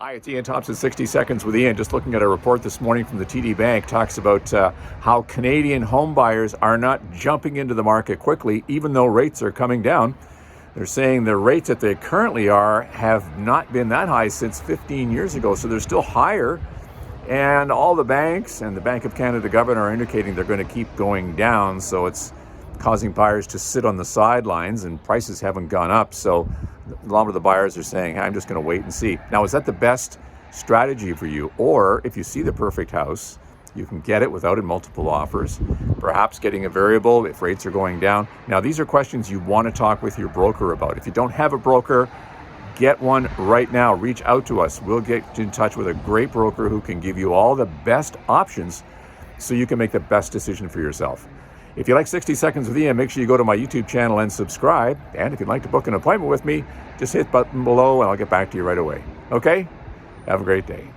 Hi, it's Ian Thompson, 60 Seconds with Ian. Just looking at a report this morning from the TD Bank, talks about how Canadian home buyers are not jumping into the market quickly, even though rates are coming down. They're saying the rates that they currently are have not been that high since 15 years ago, so they're still higher. And all the banks and the Bank of Canada governor are indicating they're going to keep going down, so it's causing buyers to sit on the sidelines, and prices haven't gone up. So a lot of the buyers are saying, hey, I'm just going to wait and see. Now, is that the best strategy for you? Or if you see the perfect house, you can get it without multiple offers, perhaps getting a variable if rates are going down. Now, these are questions you want to talk with your broker about. If you don't have a broker, get one right now. Reach out to us. We'll get in touch with a great broker who can give you all the best options so you can make the best decision for yourself. If you like 60 Seconds with Ian, make sure you go to my YouTube channel and subscribe. And if you'd like to book an appointment with me, just hit the button below and I'll get back to you right away. Okay? Have a great day.